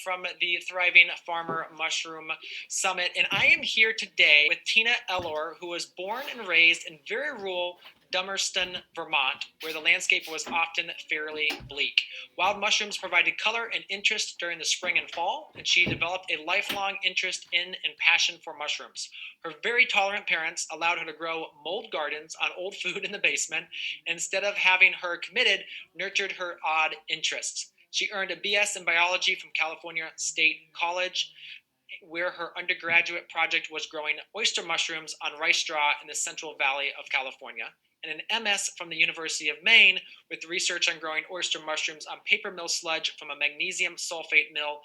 from the Thriving Farmer Mushroom Summit, and I am here today with Tina Ellor, who was born and raised in very rural Dummerston, Vermont, where the landscape was often fairly bleak. Wild mushrooms provided color and interest during the spring and fall, and she developed a lifelong interest in and passion for mushrooms. Her very tolerant parents allowed her to grow mold gardens on old food in the basement, and instead of having her committed, nurtured her odd interests. She earned a BS in biology from California State College, where her undergraduate project was growing oyster mushrooms on rice straw in the Central Valley of California, and an MS from the University of Maine with research on growing oyster mushrooms on paper mill sludge from a magnesium sulfate mill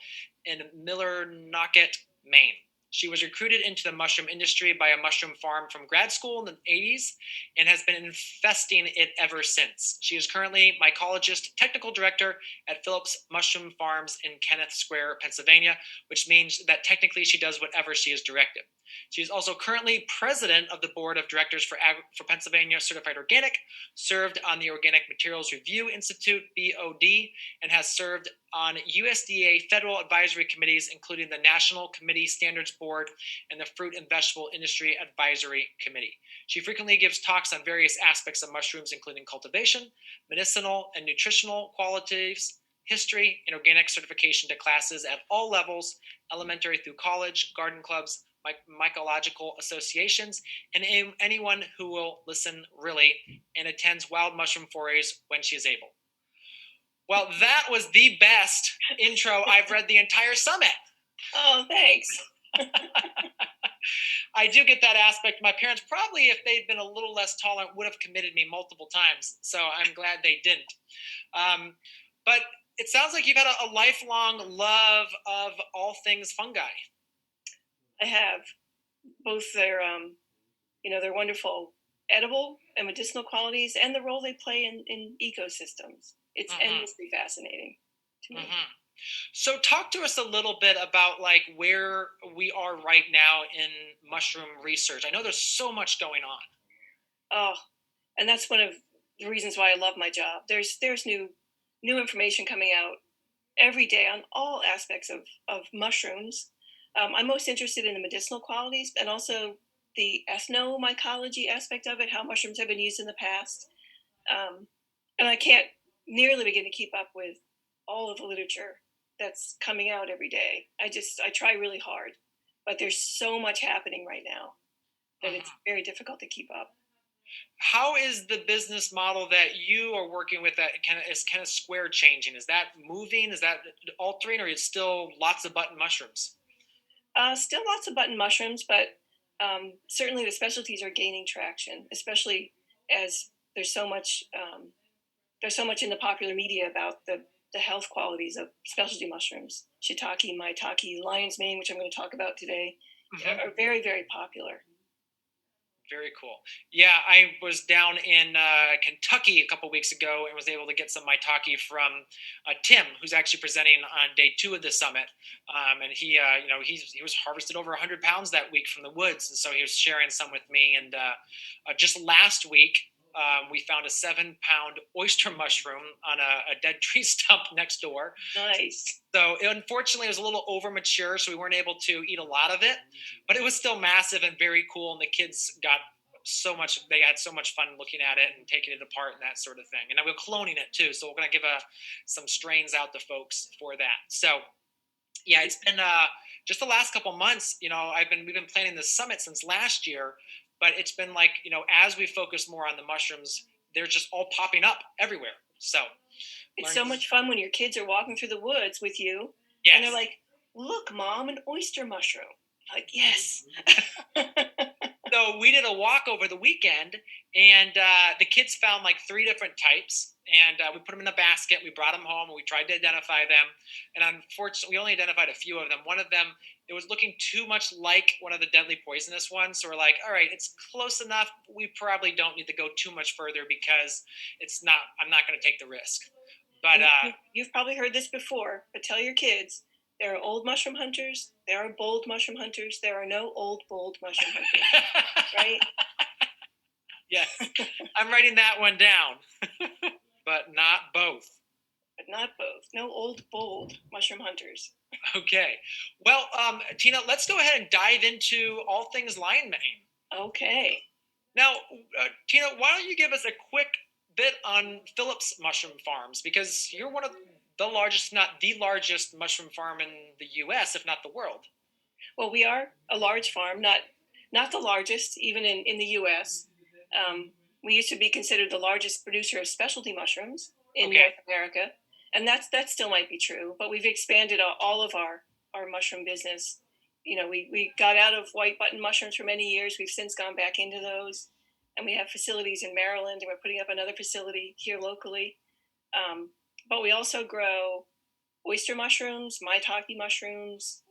in Millinocket, Maine. She was recruited into the mushroom industry by a mushroom farm from grad school in the 80s and has been infesting it ever since. She is currently Mycologist Technical Director at Phillips Mushroom Farms in Kenneth Square, Pennsylvania, which means that technically she does whatever she is directed. She is also currently president of the board of directors for Pennsylvania Certified Organic, served on the Organic Materials Review Institute, BOD, and has served on USDA federal advisory committees, including the National Committee Standards Board and the Fruit and Vegetable Industry Advisory Committee. She frequently gives talks on various aspects of mushrooms, including cultivation, medicinal and nutritional qualities, history, and organic certification to classes at all levels, elementary through college, garden clubs, mycological associations, and anyone who will listen really and attends wild mushroom forays when she is able. Well, that was the best intro I've read the entire summit. Oh, thanks. I do get that aspect. My parents probably, if they'd been a little less tolerant, would have committed me multiple times. So I'm glad they didn't. But it sounds like you've had a lifelong love of all things fungi. I have. Both their, their wonderful edible and medicinal qualities and the role they play in ecosystems. It's endlessly fascinating to me. So talk to us a little bit about like where we are right now in mushroom research. I know there's so much going on. Oh, and that's one of the reasons why I love my job. There's new information coming out every day on all aspects of mushrooms. I'm most interested in the medicinal qualities and also the ethnomycology aspect of it, how mushrooms have been used in the past. And I can't nearly begin to keep up with all of the literature that's coming out every day. I try really hard, but there's so much happening right now that it's very difficult to keep up. How is the business model that you are working with that is kind of square changing? Is that moving? Is that altering, or is it still lots of button mushrooms? Still lots of button mushrooms, but certainly the specialties are gaining traction, especially as there's so much in the popular media about the health qualities of specialty mushrooms. Shiitake, maitake, lion's mane, which I'm going to talk about today, are very, very popular. Very cool. Yeah, I was down in Kentucky a couple weeks ago and was able to get some maitake from Tim, who's actually presenting on day 2 of the summit. And he was harvested over 100 pounds that week from the woods, and so he was sharing some with me. And just last week, we found a 7-pound oyster mushroom on a dead tree stump next door. Nice. So unfortunately, it was a little over mature, so we weren't able to eat a lot of it, but it was still massive and very cool. And the kids got they had so much fun looking at it and taking it apart and that sort of thing. And we're cloning it too. So we're going to give some strains out to folks for that. So yeah, it's been just the last couple months, we've been planning this summit since last year. But it's been like, as we focus more on the mushrooms, they're just all popping up everywhere. So it's so much fun when your kids are walking through the woods with you. Yes. And they're like, look, Mom, an oyster mushroom. I'm like, yes. So we did a walk over the weekend, and the kids found like 3 different types. And we put them in a basket. We brought them home, and we tried to identify them. And unfortunately, we only identified a few of them. One of them, it was looking too much like one of the deadly poisonous ones. So we're like, all right, it's close enough. We probably don't need to go too much further because I'm not going to take the risk. But you've probably heard this before, but tell your kids, there are old mushroom hunters. There are bold mushroom hunters. There are no old, bold mushroom hunters. Right? Yes. I'm writing that one down. But not both. But not both. No old, bold mushroom hunters. Okay. Well, Tina, let's go ahead and dive into all things lion mane. Okay. Now, Tina, why don't you give us a quick bit on Phillips Mushroom Farms? Because you're one of the largest, not the largest mushroom farm in the US, if not the world. Well, we are a large farm, not the largest, even in the U.S. We used to be considered the largest producer of specialty mushrooms in Okay. North America, and that still might be true. But we've expanded all of our mushroom business. We got out of white button mushrooms for many years. We've since gone back into those, and we have facilities in Maryland, and we're putting up another facility here locally. But we also grow oyster mushrooms, maitake mushrooms,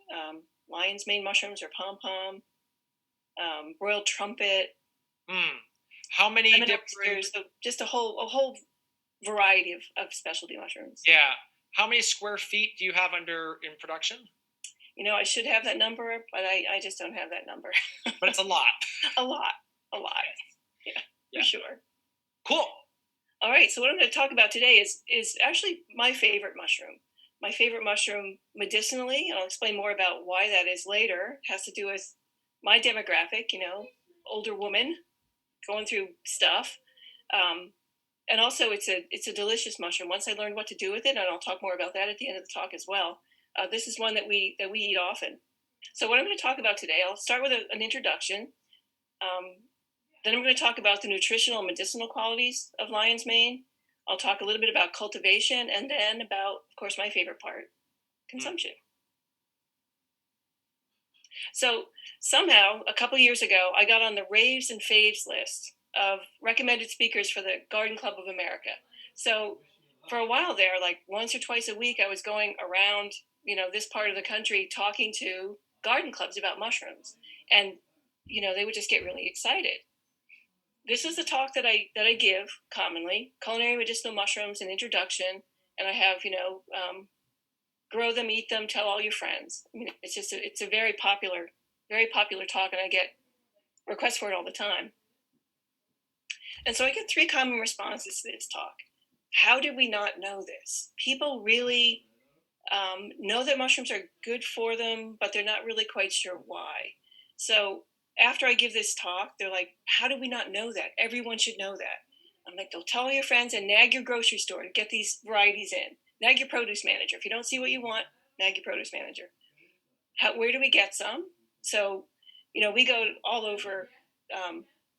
lion's mane mushrooms or pom pom, royal trumpet, Hmm. How many lemon different? oysters. So just a whole variety of specialty mushrooms. Yeah. How many square feet do you have under in production? I should have that number, but I just don't have that number. But it's a lot. a lot, a lot. Yeah, Yeah. for sure. Cool. All right. So what I'm going to talk about today is actually my favorite mushroom. My favorite mushroom medicinally, and I'll explain more about why that is later. It has to do with my demographic. Older woman going through stuff. And also, it's a delicious mushroom. Once I learned what to do with it, and I'll talk more about that at the end of the talk as well. This is one that we eat often. So what I'm going to talk about today, I'll start with an introduction. Then I'm going to talk about the nutritional and medicinal qualities of lion's mane. I'll talk a little bit about cultivation, and then about, of course, my favorite part, consumption. So somehow, a couple years ago, I got on the raves and faves list of recommended speakers for the Garden Club of America. So for a while there, like once or twice a week, I was going around, this part of the country talking to garden clubs about mushrooms, and they would just get really excited. This is the talk that I give commonly: culinary medicinal mushrooms, an introduction, and I have grow them, eat them, tell all your friends. I mean, it's a very popular talk, and I get requests for it all the time. And so I get three common responses to this talk. How did we not know this? People really know that mushrooms are good for them, but they're not really quite sure why. So after I give this talk, they're like, how did we not know that? Everyone should know that. I'm like, they'll tell all your friends and nag your grocery store to get these varieties in. Nag your produce manager. If you don't see what you want, nag your produce manager. Where do we get some? So, we go all over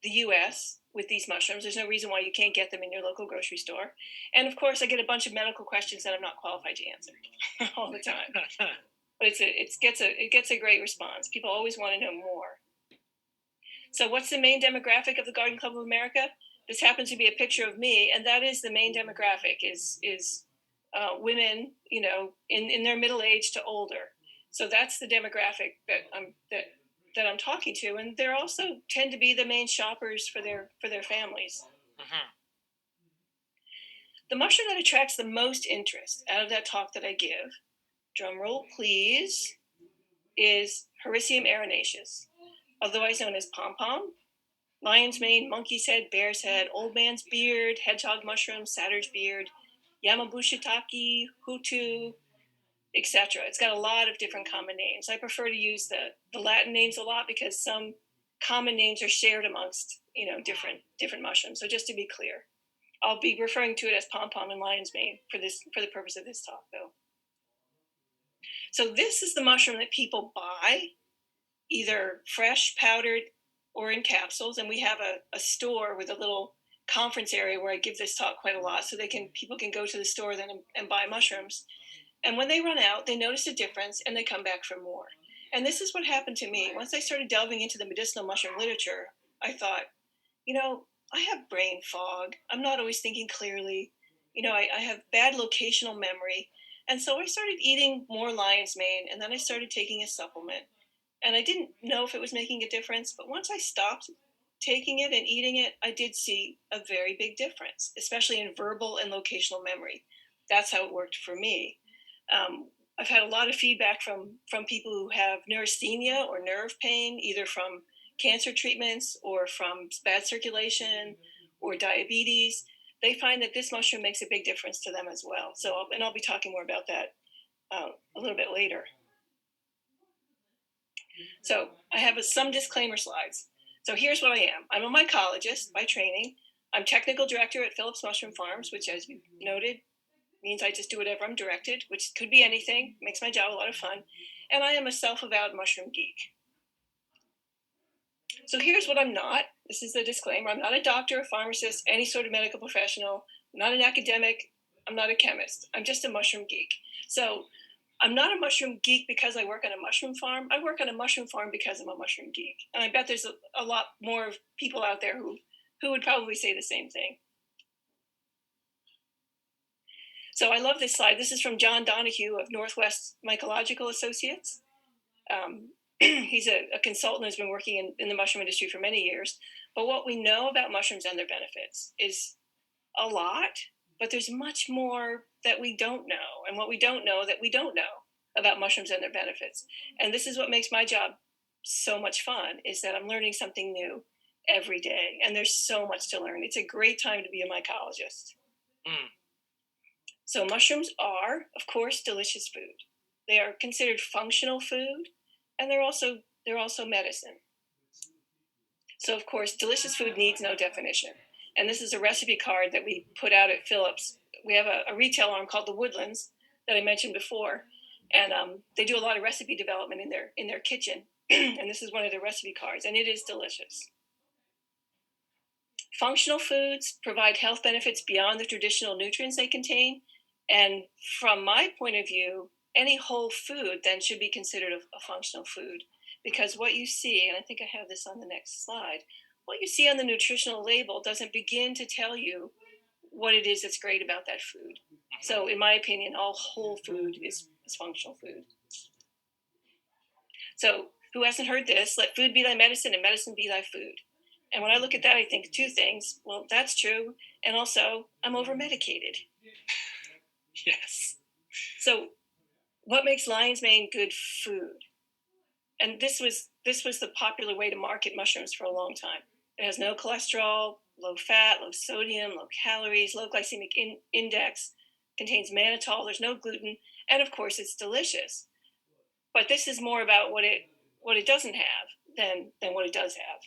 the US with these mushrooms. There's no reason why you can't get them in your local grocery store. And of course, I get a bunch of medical questions that I'm not qualified to answer all the time. But it gets a great response. People always want to know more. So, what's the main demographic of the Garden Club of America? This happens to be a picture of me, and that is the main demographic is women, in their middle age to older. So that's the demographic that I'm talking to, and they're also tend to be the main shoppers for their families. Mhm. The mushroom that attracts the most interest out of that talk that I give, drum roll please, is Hericium erinaceus, otherwise known as pom pom, lion's mane, monkey's head, bear's head, old man's beard, hedgehog mushroom, satyr's beard, Yamabushitaki, Hutu, etc. It's got a lot of different common names. I prefer to use the Latin names a lot because some common names are shared amongst different mushrooms. So just to be clear, I'll be referring to it as pom pom and lion's mane for the purpose of this talk, though. So this is the mushroom that people buy, either fresh, powdered, or in capsules. And we have a store with a little conference area where I give this talk quite a lot, so people can go to the store then and buy mushrooms. And when they run out, they notice a difference and they come back for more. And this is what happened to me. Once I started delving into the medicinal mushroom literature, I thought, I have brain fog. I'm not always thinking clearly. I have bad locational memory. And so I started eating more lion's mane, and then I started taking a supplement. And I didn't know if it was making a difference, but once I stopped taking it and eating it, I did see a very big difference, especially in verbal and locational memory. That's how it worked for me. I've had a lot of feedback from people who have neurasthenia or nerve pain, either from cancer treatments or from bad circulation or diabetes. They find that this mushroom makes a big difference to them as well. So, and I'll be talking more about that a little bit later. So I have some disclaimer slides. So here's what I am. I'm a mycologist by training. I'm technical director at Phillips Mushroom Farms, which, as you noted, means I just do whatever I'm directed, which could be anything, makes my job a lot of fun. And I am a self-avowed mushroom geek. So here's what I'm not. This is the disclaimer. I'm not a doctor, a pharmacist, any sort of medical professional. I'm not an academic. I'm not a chemist. I'm just a mushroom geek. So I'm not a mushroom geek because I work on a mushroom farm. I work on a mushroom farm because I'm a mushroom geek. And I bet there's a lot more people out there who would probably say the same thing. So I love this slide. This is from John Donahue of Northwest Mycological Associates. He's a consultant who's been working in the mushroom industry for many years. But what we know about mushrooms and their benefits is a lot, but there's much more that we don't know. And what we don't know that we don't know about mushrooms and their benefits. And this is what makes my job so much fun, is that I'm learning something new every day. And there's so much to learn. It's a great time to be a mycologist. So mushrooms are, of course, delicious food. They are considered functional food, and they're also medicine. So, of course, delicious food needs no definition. And this is a recipe card that we put out at Phillips. We have a retail arm called the Woodlands that I mentioned before, and they do a lot of recipe development in their kitchen. And this is one of their recipe cards, and it is delicious. Functional foods provide health benefits beyond the traditional nutrients they contain. And from my point of view, any whole food then should be considered a functional food, because what you see, and I think I have this on the next slide, what you see on the nutritional label doesn't begin to tell you what it is that's great about that food. So in my opinion, all whole food is functional food. So who hasn't heard this? Let food be thy medicine and medicine be thy food. And when I look at that, I think two things. Well, that's true. And also, I'm over medicated. Yes. So what makes lion's mane good food? And this was the popular way to market mushrooms for a long time. It has no cholesterol, low fat, low sodium, low calories, low glycemic index, contains mannitol, there's no gluten, and of course it's delicious. But this is more about what it doesn't have than what it does have.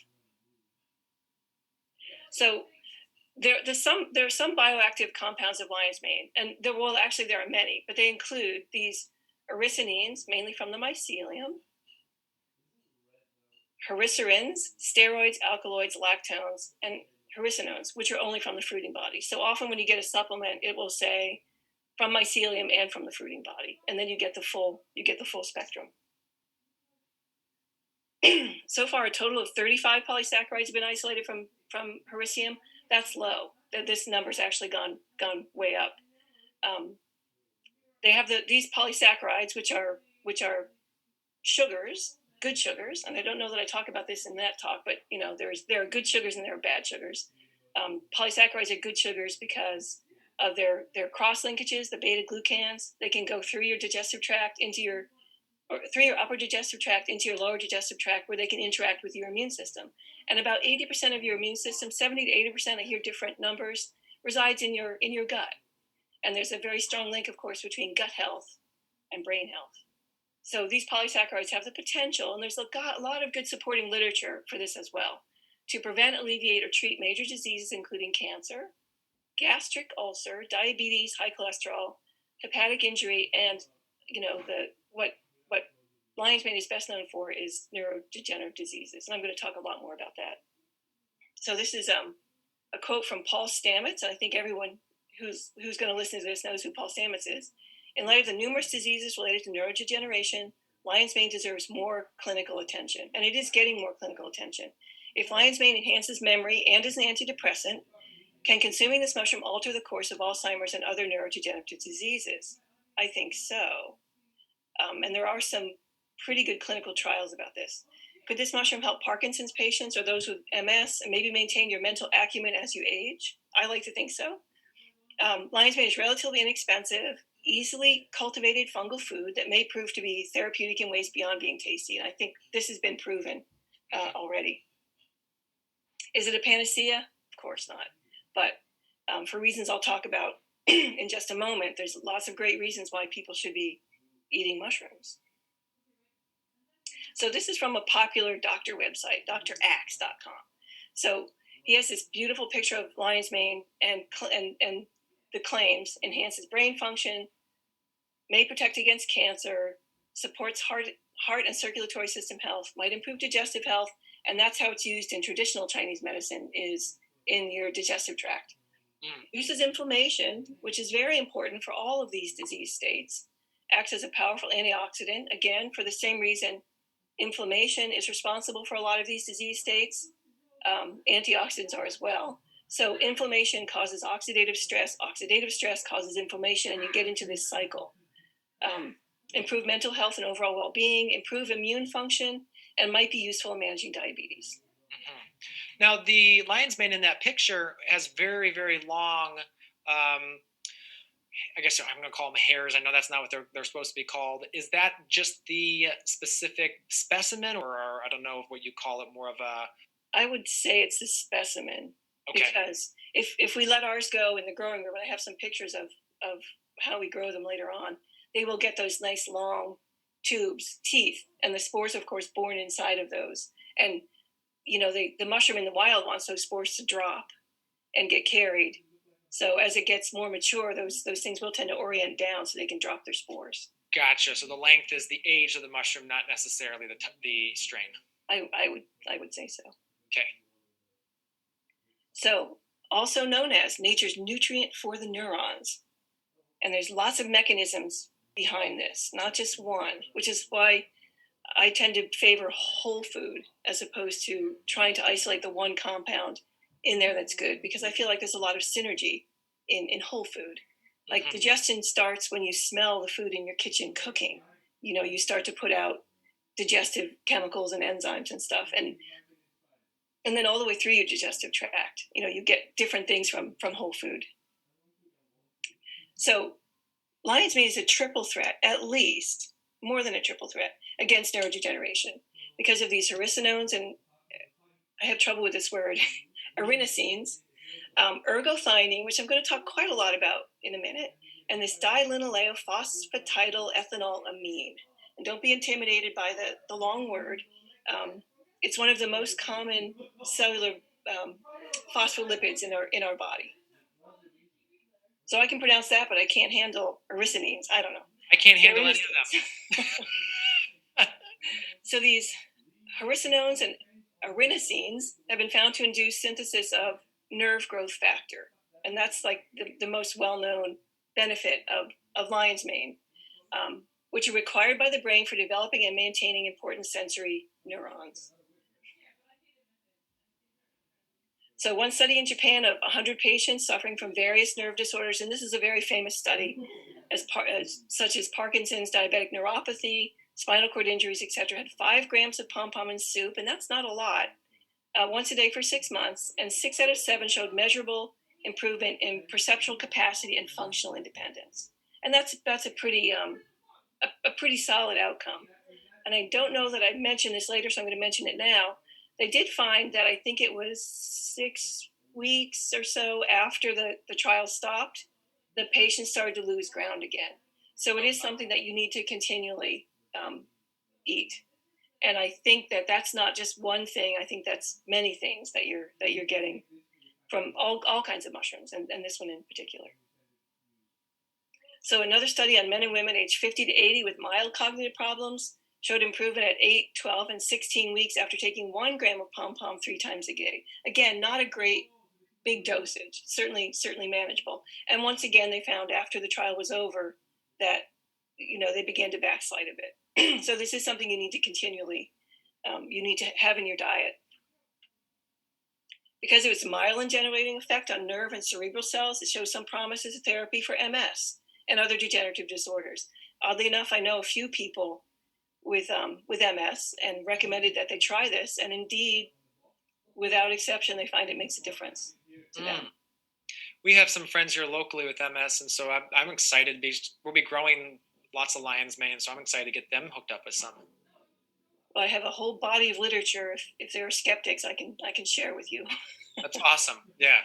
So there are some bioactive compounds of lion's mane, and there are many, but they include these ericinines, mainly from the mycelium, hericins, steroids, alkaloids, lactones, and hericinones, which are only from the fruiting body. So often when you get a supplement, it will say from mycelium and from the fruiting body, and then you get the full spectrum. So far, a total of 35 polysaccharides have been isolated from hericium. That's low. This number's actually gone way up. They have these polysaccharides, which are sugars, good sugars, and I don't know that I talk about this in that talk, but there are good sugars and there are bad sugars. Polysaccharides are good sugars because of their cross linkages, the beta glucans. They can go through your digestive tract through your upper digestive tract into your lower digestive tract, where they can interact with your immune system. And about 80% of your immune system, 70 to 80%, I hear different numbers, resides in your gut. And there's a very strong link, of course, between gut health and brain health. So these polysaccharides have the potential, and there's a lot of good supporting literature for this as well, to prevent, alleviate, or treat major diseases, including cancer, gastric ulcer, diabetes, high cholesterol, hepatic injury, and what lion's mane is best known for is neurodegenerative diseases. And I'm going to talk a lot more about that. So this is a quote from Paul Stamets, and I think everyone who's going to listen to this knows who Paul Stamets is. In light of the numerous diseases related to neurodegeneration, lion's mane deserves more clinical attention, and it is getting more clinical attention. If lion's mane enhances memory and is an antidepressant, can consuming this mushroom alter the course of Alzheimer's and other neurodegenerative diseases? I think so. And there are some pretty good clinical trials about this. Could this mushroom help Parkinson's patients or those with MS and maybe maintain your mental acumen as you age? I like to think so. Lion's mane is relatively inexpensive, easily cultivated fungal food that may prove to be therapeutic in ways beyond being tasty. And I think this has been proven already. Is it a panacea? Of course not. But for reasons I'll talk about in just a moment, there's lots of great reasons why people should be eating mushrooms. So this is from a popular doctor website, draxe.com. So he has this beautiful picture of lion's mane and the claims: enhances brain function, may protect against cancer, supports heart and circulatory system health, might improve digestive health, and that's how it's used in traditional Chinese medicine, is in your digestive tract. Uses inflammation, which is very important for all of these disease states, acts as a powerful antioxidant, again, for the same reason inflammation is responsible for a lot of these disease states. Antioxidants are as well. So inflammation causes oxidative stress causes inflammation, and you get into this cycle. Improve mental health and overall well-being, improve immune function, and might be useful in managing diabetes. Now, the lion's mane in that picture has very, very long, I guess I'm going to call them hairs. I know that's not what they're supposed to be called. Is that just the specific specimen, or I don't know what you call it, more of a... I would say it's the specimen. Okay. Because if we let ours go in the growing room, and I have some pictures of how we grow them later on, they will get those nice long tubes, teeth, and the spores, of course, born inside of those. And the mushroom in the wild wants those spores to drop and get carried. So as it gets more mature, those things will tend to orient down so they can drop their spores. Gotcha. So the length is the age of the mushroom, not necessarily the strain. I would say so. Okay. So also known as nature's nutrient for the neurons. And there's lots of mechanisms behind this, not just one, which is why I tend to favor whole food as opposed to trying to isolate the one compound in there that's good, because I feel like there's a lot of synergy in whole food. Like digestion starts when you smell the food in your kitchen cooking. You start to put out digestive chemicals and enzymes and stuff, and then all the way through your digestive tract, you get different things from whole food. So lion's mane is a triple threat, at least more than a triple threat, against neurodegeneration because of these hericinones, and I have trouble with this word, erinacines, ergothioneine, which I'm going to talk quite a lot about in a minute, and this dilinoleophosphatidylethanol-amine. And don't be intimidated by the long word. It's one of the most common cellular phospholipids in our body. So I can pronounce that, but I can't handle ericinines. I don't know. I can't handle any of them. So these hericinones and erinacines have been found to induce synthesis of nerve growth factor. And that's like the most well-known benefit of lion's mane, which are required by the brain for developing and maintaining important sensory neurons. So one study in Japan of 100 patients suffering from various nerve disorders, and this is a very famous study, such as Parkinson's, diabetic neuropathy, spinal cord injuries, etc., had 5 grams of pom-pom in soup, and that's not a lot, once a day for 6 months, and 6 out of 7 showed measurable improvement in perceptual capacity and functional independence. And that's a pretty solid outcome. And I don't know that I mentioned this later, so I'm going to mention it now. They did find that I think it was 6 weeks or so after the trial stopped, the patient started to lose ground again. So it is something that you need to continually eat. And I think that that's not just one thing. I think that's many things that you're getting from all kinds of mushrooms, and this one in particular. So another study on men and women aged 50 to 80 with mild cognitive problems showed improvement at 8, 12, and 16 weeks after taking 1 gram of pom-pom 3 times a day. Again, not a great big dosage, certainly manageable. And once again, they found after the trial was over that they began to backslide a bit. So this is something you need to continually, you need to have in your diet. Because of its myelin generating effect on nerve and cerebral cells, it shows some promise as a therapy for MS and other degenerative disorders. Oddly enough, I know a few people with MS and recommended that they try this, and indeed, without exception, they find it makes a difference to them. We have some friends here locally with MS, and so I'm excited. We'll be growing lots of lion's mane, so I'm excited to get them hooked up with some. Well, I have a whole body of literature. If there are skeptics, I can share with you. That's awesome. Yeah.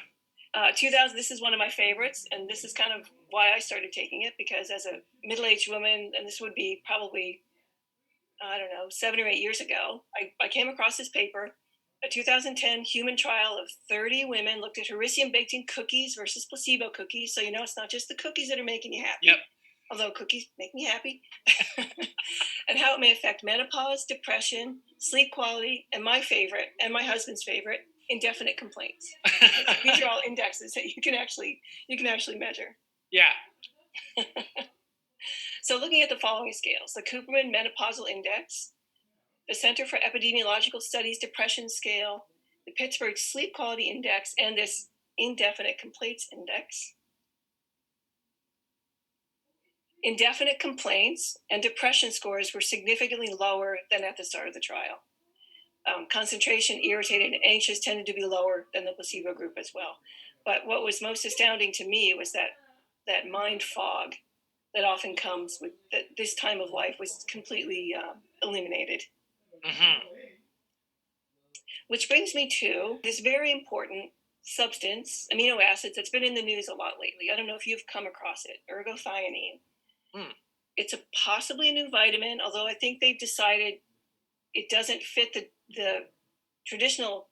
2000, this is one of my favorites, and this is kind of why I started taking it, because as a middle-aged woman, and this would be probably, I don't know, 7 or 8 years ago, I came across this paper, a 2010 human trial of 30 women looked at Hericium baked in cookies versus placebo cookies. So, it's not just the cookies that are making you happy. Yep. Although cookies make me happy. And how it may affect menopause, depression, sleep quality, and my favorite, and my husband's favorite, indefinite complaints. These are all indexes that you can actually measure. Yeah. So looking at the following scales: the Cooperman Menopausal Index, the Center for Epidemiological Studies Depression Scale, the Pittsburgh Sleep Quality Index, and this Indefinite Complaints Index. Indefinite complaints and depression scores were significantly lower than at the start of the trial. Concentration, irritated, and anxious tended to be lower than the placebo group as well. But what was most astounding to me was that mind fog that often comes with this time of life was completely eliminated. Mm-hmm. Which brings me to this very important substance, amino acids, that's been in the news a lot lately. I don't know if you've come across it, ergothioneine. It's possibly a new vitamin, although I think they've decided it doesn't fit the traditional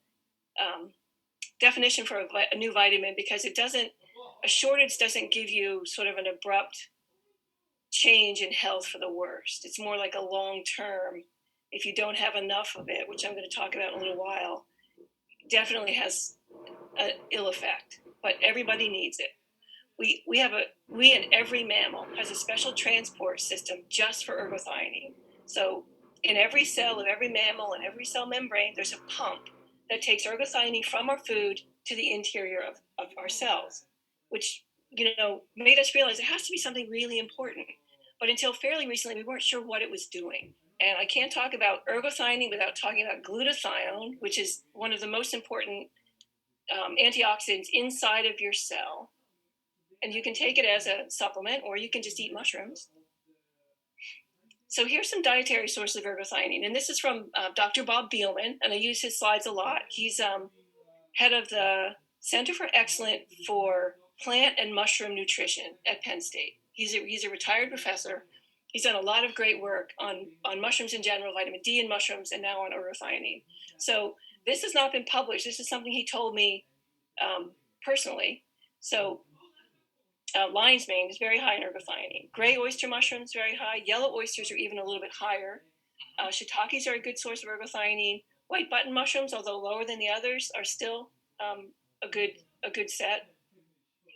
definition for a new vitamin, because a shortage doesn't give you sort of an abrupt change in health for the worst. It's more like a long term, if you don't have enough of it, which I'm going to talk about in a little while, definitely has an ill effect, but everybody needs it. We and every mammal has a special transport system just for ergothioneine. So in every cell of every mammal and every cell membrane, there's a pump that takes ergothioneine from our food to the interior of our cells, which made us realize it has to be something really important. But until fairly recently, we weren't sure what it was doing. And I can't talk about ergothioneine without talking about glutathione, which is one of the most important antioxidants inside of your cell. And you can take it as a supplement, or you can just eat mushrooms. So here's some dietary sources of ergothioneine. And this is from Dr. Bob Beelman, and I use his slides a lot. He's head of the Center for Excellence for Plant and Mushroom Nutrition at Penn State. He's a retired professor. He's done a lot of great work on mushrooms in general, vitamin D in mushrooms, and now on ergothioneine. So this has not been published. This is something he told me personally. So lion's mane is very high in ergothioneine. Gray oyster mushrooms, very high. Yellow oysters are even a little bit higher. Shiitakes are a good source of ergothioneine. White button mushrooms, although lower than the others, are still a good set.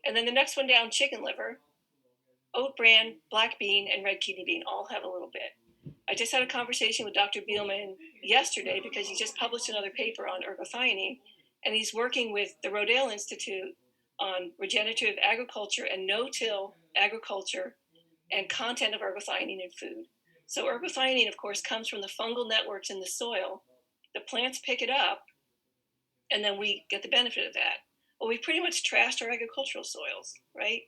And then the next one down, chicken liver, oat bran, black bean, and red kidney bean all have a little bit. I just had a conversation with Dr. Beelman yesterday, because he just published another paper on ergothioneine, and he's working with the Rodale Institute on regenerative agriculture and no-till agriculture and content of ergothioneine in food. So ergothioneine, of course, comes from the fungal networks in the soil. The plants pick it up, and then we get the benefit of that. Well, we pretty much trashed our agricultural soils, right?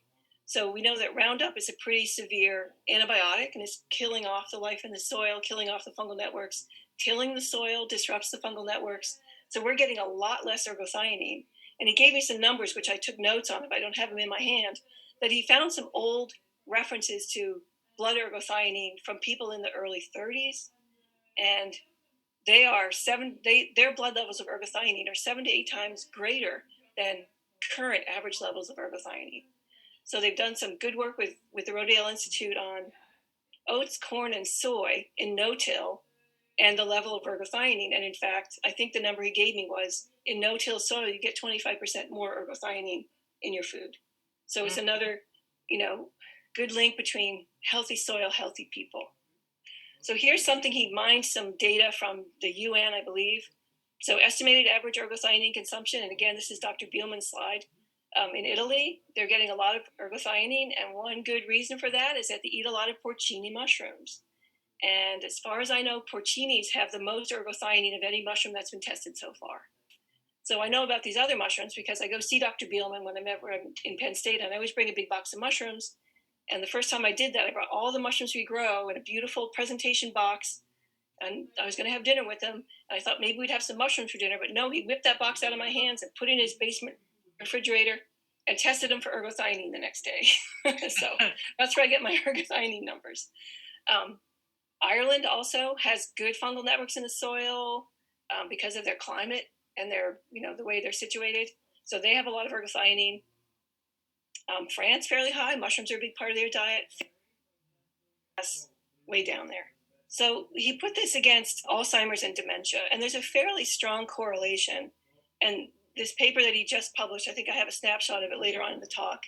So we know that Roundup is a pretty severe antibiotic, and it's killing off the life in the soil, killing off the fungal networks. Tilling the soil disrupts the fungal networks. So we're getting a lot less ergothioneine. And he gave me some numbers, which I took notes on, if I don't have them in my hand, that he found some old references to blood ergothioneine from people in the early 30s. And their blood levels of ergothioneine are 7 to 8 times greater than current average levels of ergothioneine. So they've done some good work with the Rodale Institute on oats, corn, and soy in no-till and the level of ergothioneine. And in fact, I think the number he gave me was, in no-till soil, you get 25% more ergothioneine in your food. So it's another, good link between healthy soil, healthy people. So here's something, he mined some data from the UN, I believe. So estimated average ergothioneine consumption, and again, this is Dr. Beelman's slide. In Italy, they're getting a lot of ergothioneine, and one good reason for that is that they eat a lot of porcini mushrooms. And as far as I know, porcinis have the most ergothioneine of any mushroom that's been tested so far. So I know about these other mushrooms because I go see Dr. Beelman when I'm in Penn State, and I always bring a big box of mushrooms. And the first time I did that, I brought all the mushrooms we grow in a beautiful presentation box, and I was going to have dinner with him. And I thought maybe we'd have some mushrooms for dinner, but no, he whipped that box out of my hands and put it in his basement refrigerator and tested them for ergothioneine the next day. So that's where I get my ergothioneine numbers. Ireland also has good fungal networks in the soil because of their climate and their, the way they're situated. So they have a lot of ergothioneine. France, fairly high. Mushrooms are a big part of their diet. That's way down there. So he put this against Alzheimer's and dementia, and there's a fairly strong correlation. And this paper that he just published, I think I have a snapshot of it later on in the talk,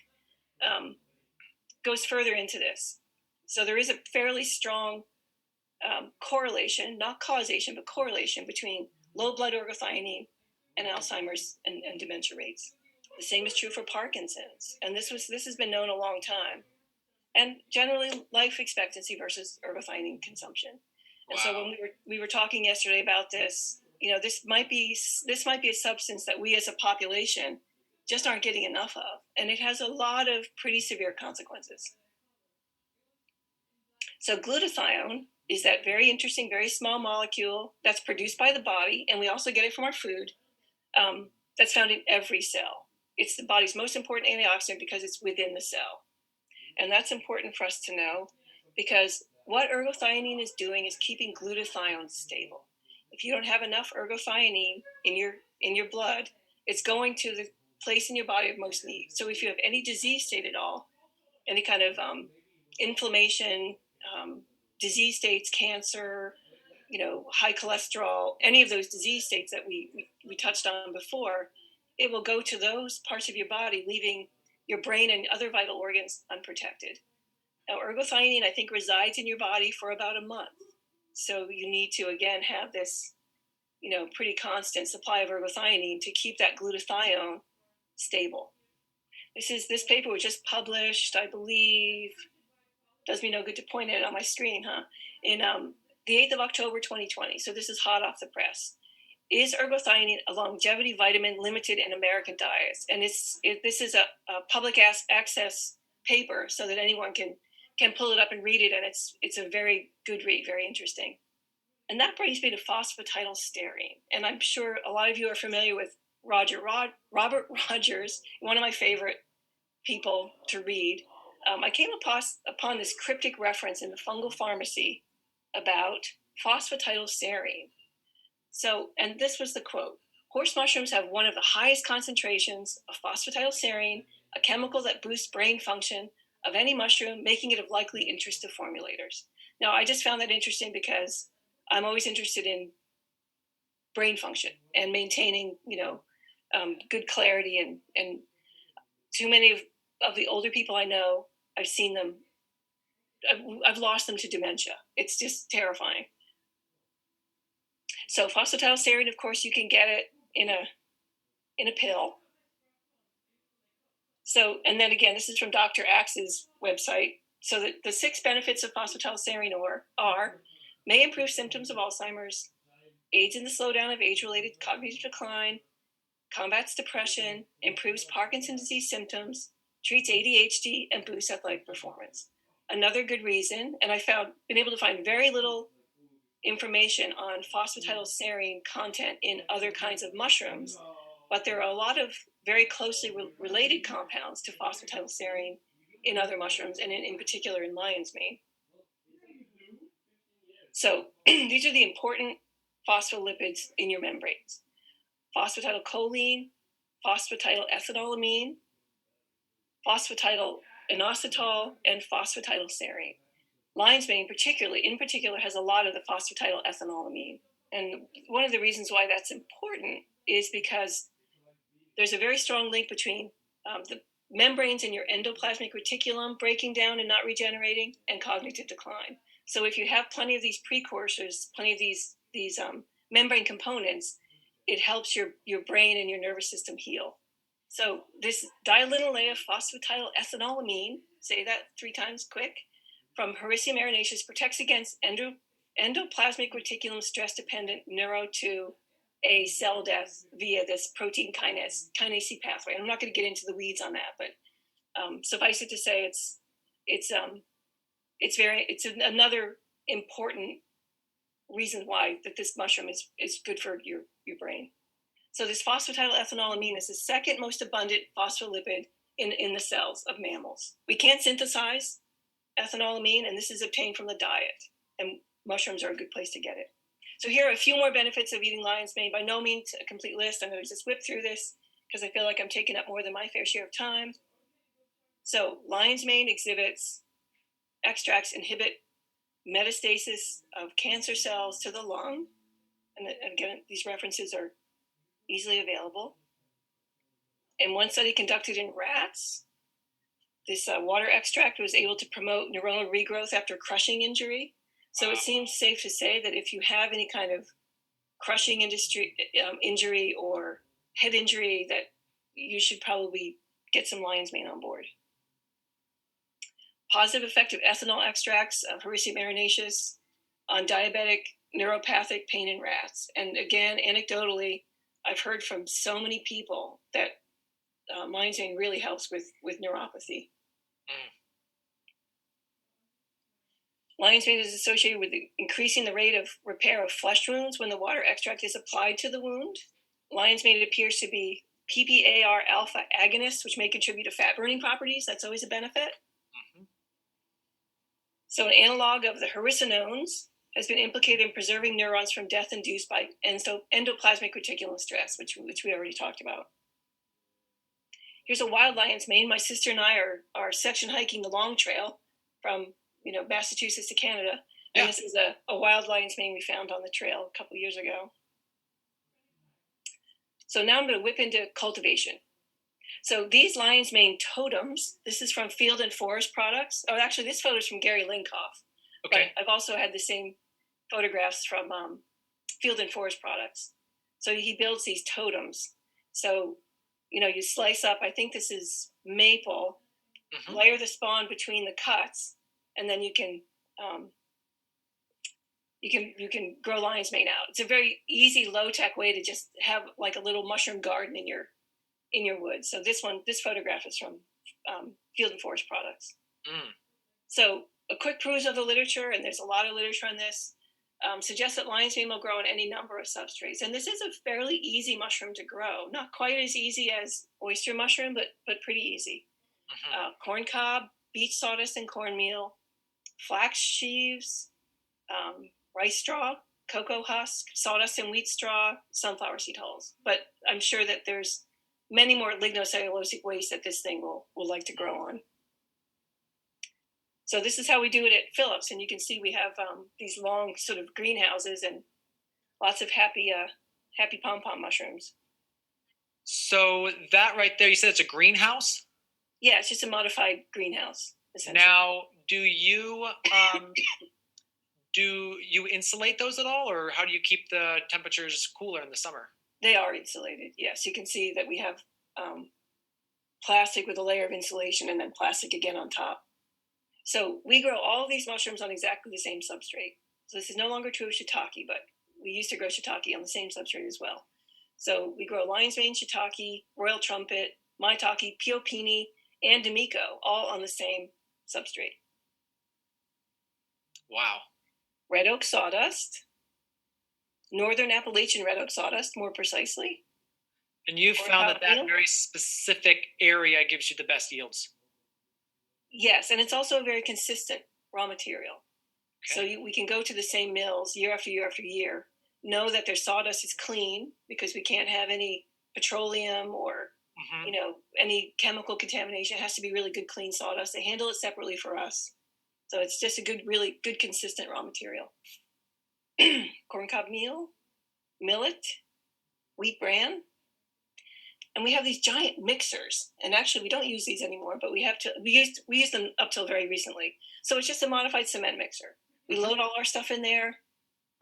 goes further into this. So there is a fairly strong correlation, not causation, but correlation between low blood ergothioneine and Alzheimer's and dementia rates. The same is true for Parkinson's, and this has been known a long time. And generally, life expectancy versus ergothioneine consumption. And so when we were talking yesterday about this, this might be a substance that we as a population just aren't getting enough of, and it has a lot of pretty severe consequences. So glutathione is that very interesting, very small molecule that's produced by the body, and we also get it from our food, that's found in every cell. It's the body's most important antioxidant because it's within the cell. And that's important for us to know, because what ergothioneine is doing is keeping glutathione stable. If you don't have enough ergothioneine in your blood, it's going to the place in your body of most need. So if you have any disease state at all, any kind of inflammation, disease states, cancer, high cholesterol, any of those disease states that we touched on before, it will go to those parts of your body, leaving your brain and other vital organs unprotected. Now, ergothioneine, I think, resides in your body for about a month. So you need to, again, have this, pretty constant supply of ergothioneine to keep that glutathione stable. This paper was just published, I believe, does me no good to point it on my screen, in the 8th of October, 2020. So this is hot off the press. Is ergothioneine a longevity vitamin limited in American diets? And this is a public access paper so that anyone can pull it up and read it. And it's a very good read, very interesting. And that brings me to phosphatidylserine. And I'm sure a lot of you are familiar with Robert Rogers, one of my favorite people to read. I came upon this cryptic reference in the Fungal Pharmacy about phosphatidylserine. So, and this was the quote: horse mushrooms have one of the highest concentrations of phosphatidylserine, a chemical that boosts brain function of any mushroom, making it of likely interest to formulators. Now, I just found that interesting because I'm always interested in brain function and maintaining, good clarity. And too many of the older people I know, I've seen them, I've lost them to dementia. It's just terrifying. So phosphatidylserine, of course, you can get it in a pill. So, and then again, this is from Dr. Axe's website. So the 6 benefits of phosphatidylserine are may improve symptoms of Alzheimer's, aids in the slowdown of age-related cognitive decline, combats depression, improves Parkinson's disease symptoms, treats ADHD, and boosts athletic performance. Another good reason, and been able to find very little information on phosphatidylserine content in other kinds of mushrooms, but there are a lot of very closely related compounds to phosphatidylserine in other mushrooms, and in particular in lion's mane. So these are the important phospholipids in your membranes: phosphatidylcholine, phosphatidylethanolamine, phosphatidylinositol, and phosphatidylserine. Lion's mane in particular has a lot of the phosphatidylethanolamine. And one of the reasons why that's important is because there's a very strong link between the membranes in your endoplasmic reticulum breaking down and not regenerating, and cognitive decline. So if you have plenty of these precursors, plenty of these membrane components, it helps your brain and your nervous system heal. So this dialinoleum phosphatidylethanolamine, say that 3 times quick, from Hericium arenaceus protects against endoplasmic reticulum stress-dependent neuro-2A cell death via this protein kinase pathway. I'm not going to get into the weeds on that, but suffice it to say, it's another important reason why that this mushroom is good for your brain. So this phosphatidylethanol is the second most abundant phospholipid in the cells of mammals. We can't synthesize ethanolamine, and this is obtained from the diet, and mushrooms are a good place to get it. So here are a few more benefits of eating lion's mane. By no means a complete list. I'm going to just whip through this because I feel like I'm taking up more than my fair share of time. So lion's mane extracts inhibit metastasis of cancer cells to the lung. And again, these references are easily available. In one study conducted in rats, this water extract was able to promote neuronal regrowth after crushing injury. So it seems safe to say that if you have any kind of crushing injury or head injury, that you should probably get some lion's mane on board. Positive effect of ethanol extracts of Hericium erinaceus on diabetic neuropathic pain in rats. And again, anecdotally, I've heard from so many people that lion's mane really helps with neuropathy. Lion's mane is associated with increasing the rate of repair of flesh wounds when the water extract is applied to the wound. Lion's mane appears to be PPAR alpha agonists, which may contribute to fat burning properties. That's always a benefit. So an analog of the hericinones has been implicated in preserving neurons from death induced by endoplasmic reticulum stress, which we already talked about. Here's a wild lion's mane. My sister and I are section hiking the Long Trail from Massachusetts to Canada. And This is a wild lion's mane we found on the trail a couple years ago. So now I'm going to whip into cultivation. So these lion's mane totems, this is from Field and Forest Products. Oh, actually, this photo is from Gary Linkoff. Okay. But I've also had the same photographs from Field and Forest Products. So he builds these totems. So, you slice up, I think this is maple, layer the spawn between the cuts, and then you can grow lion's mane out. It's a very easy, low-tech way to just have like a little mushroom garden in your woods. So this photograph is from Field and Forest Products. So a quick peruse of the literature, and there's a lot of literature on this, suggests that lion's mane will grow on any number of substrates. And this is a fairly easy mushroom to grow. Not quite as easy as oyster mushroom, but pretty easy. Corn cob, beech sawdust and cornmeal, flax sheaves, rice straw, cocoa husk, sawdust and wheat straw, sunflower seed hulls. But I'm sure that there's many more lignocellulosic waste that this thing will like to grow on. So this is how we do it at Phillips, and you can see we have these long sort of greenhouses and lots of happy pom-pom mushrooms. So that right there, you said it's a greenhouse? Yeah, it's just a modified greenhouse, essentially. Now, do you insulate those at all, or how do you keep the temperatures cooler in the summer? They are insulated, yes. You can see that we have plastic with a layer of insulation and then plastic again on top. So we grow all of these mushrooms on exactly the same substrate. So this is no longer true of shiitake, but we used to grow shiitake on the same substrate as well. So we grow lion's mane, shiitake, royal trumpet, maitake, piopini, and Demiko, all on the same substrate. Wow. Red oak sawdust, northern Appalachian red oak sawdust, more precisely. And you've found that very specific area gives you the best yields. Yes, and it's also a very consistent raw material. Okay. So we can go to the same mills year after year after year, know that their sawdust is clean because we can't have any petroleum or any chemical contamination. It has to be really good, clean sawdust. They handle it separately for us. So it's just a really good, consistent raw material. Corncob meal, millet, wheat bran. And we have these giant mixers. And actually, we don't use these anymore, but we used them up till very recently. So it's just a modified cement mixer. We load all our stuff in there,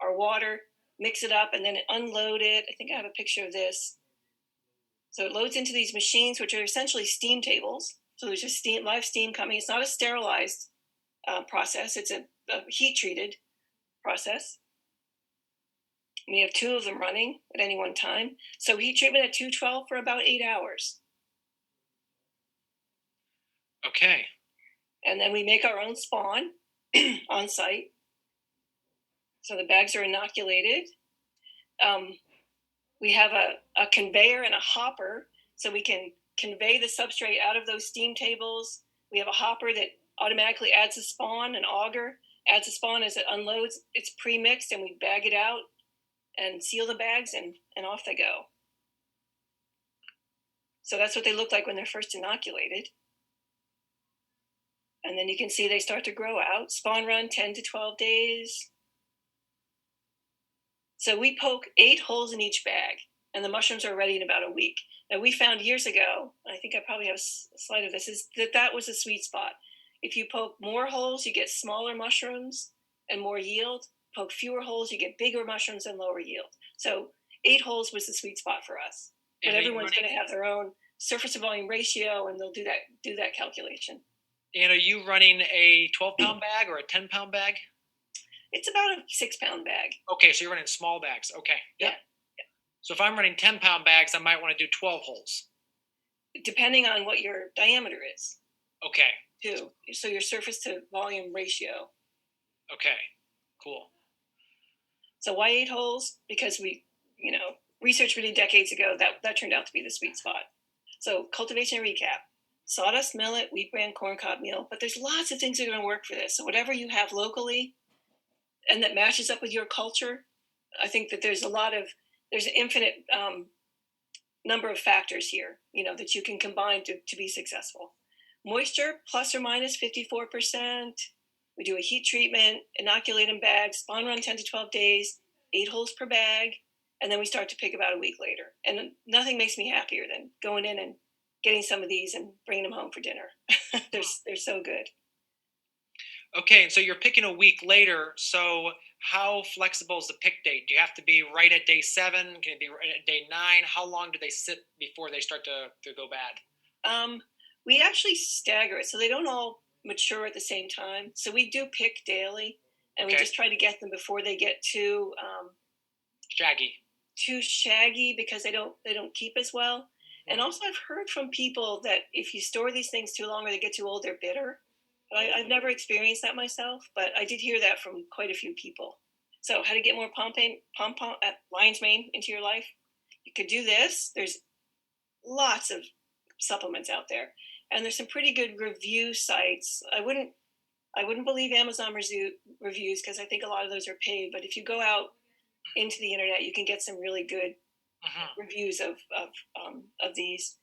our water, mix it up, and then unload it. I think I have a picture of this. So it loads into these machines, which are essentially steam tables. So there's just live steam coming. It's not a sterilized process. It's a heat-treated process. We have 2 of them running at any one time. So heat treatment at 212 for about 8 hours. Okay. And then we make our own spawn on site. So the bags are inoculated. We have a conveyor and a hopper, so we can convey the substrate out of those steam tables. We have a hopper that automatically adds a spawn, an auger, adds a spawn as it unloads. It's pre-mixed, and we bag it out and seal the bags, and off they go. So that's what they look like when they're first inoculated. And then you can see they start to grow out. Spawn run 10 to 12 days. So we poke 8 holes in each bag, and the mushrooms are ready in about a week. Now, we found years ago, I think I probably have a slide of this, is that was a sweet spot. If you poke more holes, you get smaller mushrooms and more yield. Poke fewer holes, you get bigger mushrooms and lower yield. So 8 holes was the sweet spot for us. But everyone's going to have their own surface to volume ratio, and they'll do that calculation. And are you running a 12-pound bag or a 10-pound bag? It's about a 6-pound bag. Okay, so you're running small bags. Okay. Yeah. So if I'm running 10-pound bags, I might want to do 12 holes. Depending on what your diameter is. Okay. Too. So your surface to volume ratio. Okay, cool. So why 8 holes? Because we, research really decades ago that turned out to be the sweet spot. So cultivation recap: sawdust, millet, wheat bran, corncob meal. But there's lots of things that are going to work for this. So whatever you have locally, and that matches up with your culture, I think that there's an infinite number of factors here, that you can combine to be successful. Moisture, plus or minus 54%. We do a heat treatment, inoculate in bags, spawn run 10 to 12 days, 8 holes per bag, and then we start to pick about a week later. And nothing makes me happier than going in and getting some of these and bringing them home for dinner. They're so good. Okay, and so you're picking a week later. So how flexible is the pick date? Do you have to be right at day 7? Can it be right at day 9? How long do they sit before they start to go bad? We actually stagger it, so they don't all mature at the same time. So we do pick daily, and we just try to get them before they get too shaggy, because they don't keep as well. And also, I've heard from people that if you store these things too long or they get too old, they're bitter. But I've never experienced that myself, but I did hear that from quite a few people. So how to get more pom-pom at Lion's Mane into your life? You could do this. There's lots of supplements out there, and there's some pretty good review sites. I wouldn't believe Amazon reviews, because I think a lot of those are paid. But if you go out into the internet, you can get some really good reviews of these.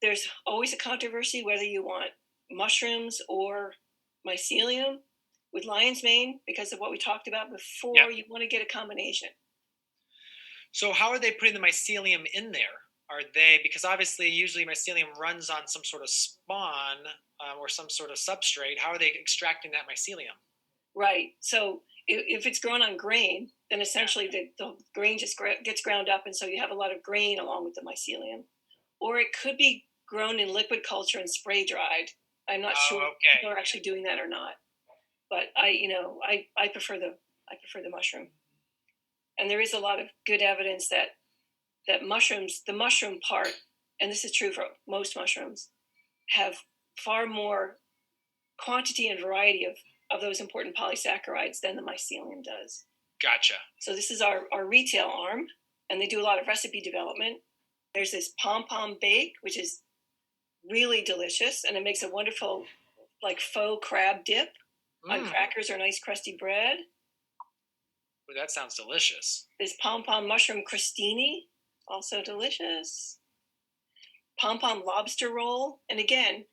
There's always a controversy whether you want mushrooms or mycelium. With Lion's Mane, because of what we talked about before, you want to get a combination. So how are they putting the mycelium in there? Are they, because obviously usually mycelium runs on some sort of spawn or some sort of substrate. How are they extracting that mycelium? Right. So if it's grown on grain, then essentially the grain just gets ground up, and so you have a lot of grain along with the mycelium. Or it could be grown in liquid culture and spray dried. I'm not sure if people are actually doing that or not. But I prefer the mushroom. And there is a lot of good evidence that mushrooms, the mushroom part, and this is true for most mushrooms, have far more quantity and variety of those important polysaccharides than the mycelium does. Gotcha. So this is our retail arm, and they do a lot of recipe development. There's this pom-pom bake, which is really delicious, and it makes a wonderful faux crab dip on crackers or nice crusty bread. Well, that sounds delicious. There's pom-pom mushroom crostini, also delicious. Pom-pom lobster roll, and again,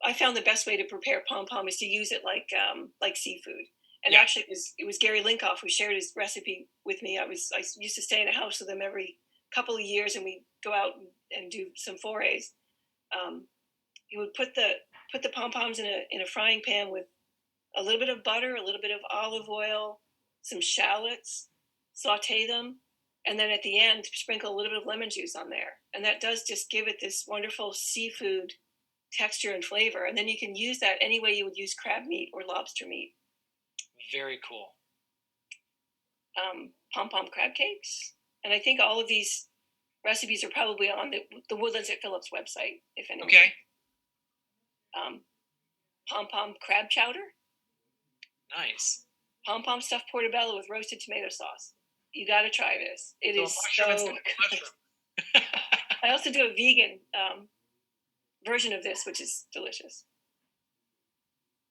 I found the best way to prepare pom-pom is to use it like seafood. And actually, it was Gary Linkoff who shared his recipe with me. I used to stay in a house with him every couple of years, and we'd go out and do some forays. He would put the pom-poms in a frying pan with a little bit of butter, a little bit of olive oil, some shallots, saute them, and then at the end, sprinkle a little bit of lemon juice on there. And that does just give it this wonderful seafood texture and flavor. And then you can use that any way you would use crab meat or lobster meat. Very cool. Pom-pom crab cakes. And I think all of these recipes are probably on the Woodlands at Phillips website, if anyone. Okay. Pom-pom crab chowder. Nice. Pom-pom stuffed portobello with roasted tomato sauce. You got to try this. It So a is mushroom so instead of a good. mushroom. I also do a vegan version of this, which is delicious.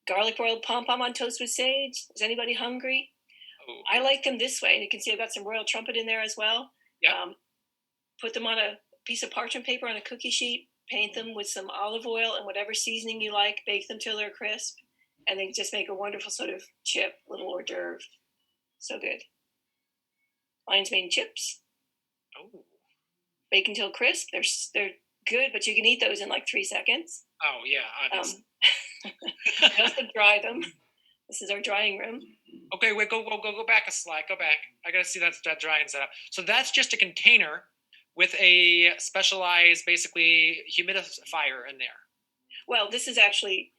Garlic royal pom pom on toast with sage. Is anybody hungry? Oh, I like them this way. And you can see I've got some royal trumpet in there as well. yep. Put them on a piece of parchment paper on a cookie sheet, paint them with some olive oil and whatever seasoning you like, bake them till they're crisp, and they just make a wonderful sort of chip, little hors d'oeuvre. So good. Lion's mane chips. Oh. Bake until crisp. They're good, but you can eat those in like 3 seconds. Oh yeah, obviously. I also dry them. This is our drying room. Okay, wait, go back a slide. Go back. I gotta see that drying setup. So that's just a container with a specialized, basically humidifier in there. Well, this is actually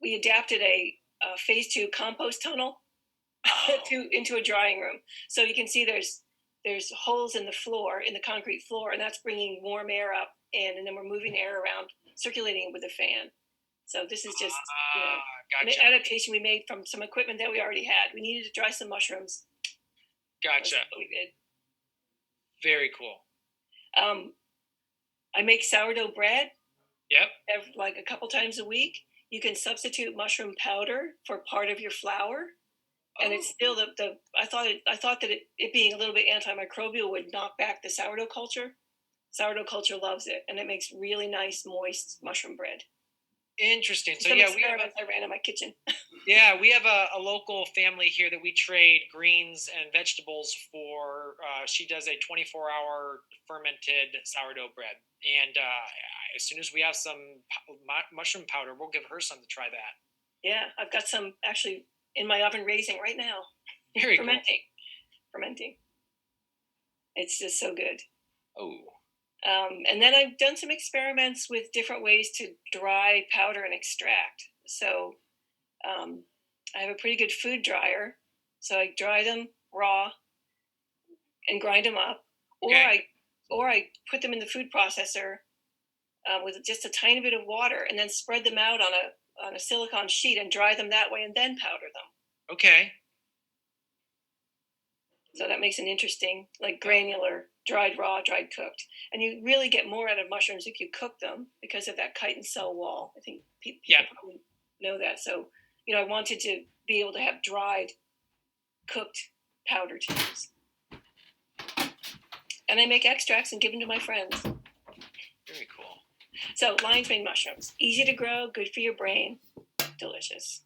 we adapted a phase 2 compost tunnel into a drying room. So you can see there's holes in the floor, in the concrete floor, and that's bringing warm air up in, and then we're moving air around, circulating it with a fan. So this is just Gotcha. an adaptation we made from some equipment that we already had. We needed to dry some mushrooms. Gotcha. That's what we did. Very cool. I make sourdough bread. Yep. Like a couple times a week. You can substitute mushroom powder for part of your flour. And it's still I thought that it being a little bit antimicrobial would knock back the sourdough culture. Sourdough culture loves it, and it makes really nice, moist mushroom bread. Interesting. So Some yeah, experiments I ran in my kitchen. Yeah, we have a local family here that we trade greens and vegetables for. She does a 24-hour fermented sourdough bread, and as soon as we have some mushroom powder, we'll give her some to try that. Yeah, I've got some actually in my oven raising right now. Very fermenting. It's just so good. Oh. And then I've done some experiments with different ways to dry, powder, and extract. So I have a pretty good food dryer. So I dry them raw and grind them up, okay. or I put them in the food processor with just a tiny bit of water, and then spread them out on a silicone sheet and dry them that way, and then powder them. Okay. So that makes an interesting, like granular, dried raw, dried cooked. And you really get more out of mushrooms if you cook them because of that chitin cell wall. I think people probably know that. So, I wanted to be able to have dried, cooked powder to use. And I make extracts and give them to my friends. Very cool. So lion's mane mushrooms, easy to grow, good for your brain, delicious.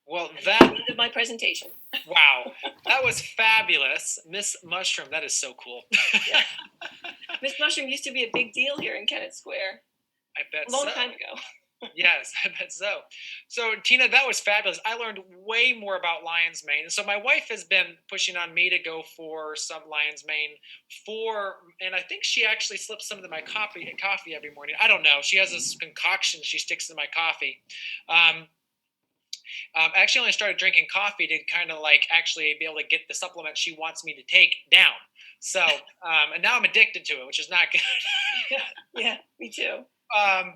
Well, end of my presentation. Wow, that was fabulous, Miss Mushroom. That is so cool. Yeah. Miss Mushroom used to be a big deal here in Kennett Square. I bet a long time ago. Yes, I bet so. So, Tina, that was fabulous. I learned way more about lion's mane. So, my wife has been pushing on me to go for some lion's mane and I think she actually slips some into my coffee every morning. I don't know. She has this concoction she sticks in my coffee. I actually only started drinking coffee to kind of like actually be able to get the supplement she wants me to take down. So, and now I'm addicted to it, which is not good. Yeah, me too.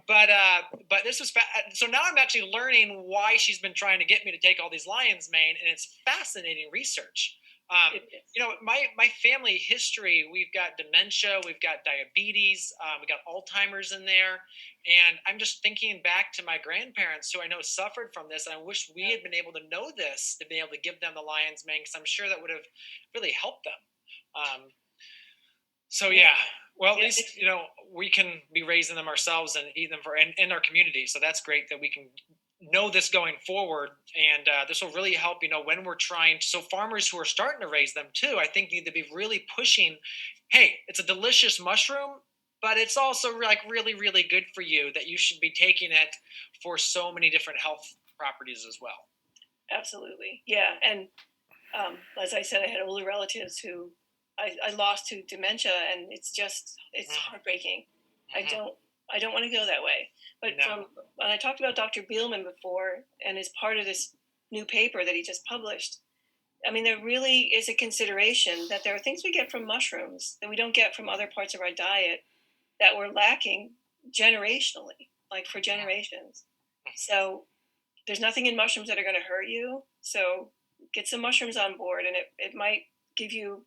But this was so now I'm actually learning why she's been trying to get me to take all these lion's mane, and it's fascinating research. My family history, we've got dementia, we've got diabetes, we got Alzheimer's in there. And I'm just thinking back to my grandparents who I know suffered from this. And I wish we had been able to know this to be able to give them the lion's mane, because I'm sure that would have really helped them. Well, at least, we can be raising them ourselves and eat them in our community. So that's great that we can know this going forward. And this will really help, when we're trying. So farmers who are starting to raise them too, I think need to be really pushing, hey, it's a delicious mushroom, but it's also like really, really good for you, that you should be taking it for so many different health properties as well. Absolutely. Yeah. And as I said, I had older relatives who I lost to dementia, and it's heartbreaking. Mm-hmm. I don't want to go that way. But when I talked about Dr. Bielman before, and as part of this new paper that he just published, I mean, there really is a consideration that there are things we get from mushrooms that we don't get from other parts of our diet that we're lacking generationally, like for generations. So there's nothing in mushrooms that are going to hurt you. So get some mushrooms on board, and it might give you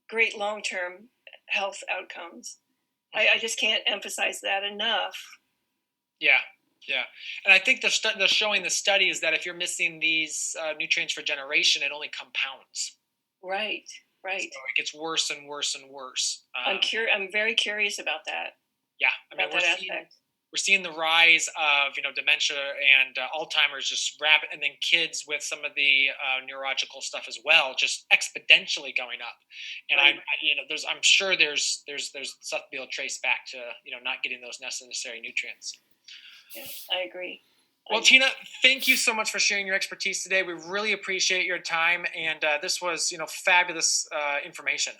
great long-term health outcomes. I just can't emphasize that enough. Yeah, yeah, and I think they're showing the studies that if you're missing these nutrients for generation, it only compounds. Right, right. So it gets worse and worse and worse. I'm very curious about that. Yeah, I mean, About that aspect. we're seeing the rise of dementia and Alzheimer's just rapid, and then kids with some of the neurological stuff as well, just exponentially going up. And Right. I'm sure there's stuff to be able to trace back to not getting those necessary nutrients. Yeah, I agree. Well, Tina, thank you so much for sharing your expertise today. We really appreciate your time, and this was fabulous information.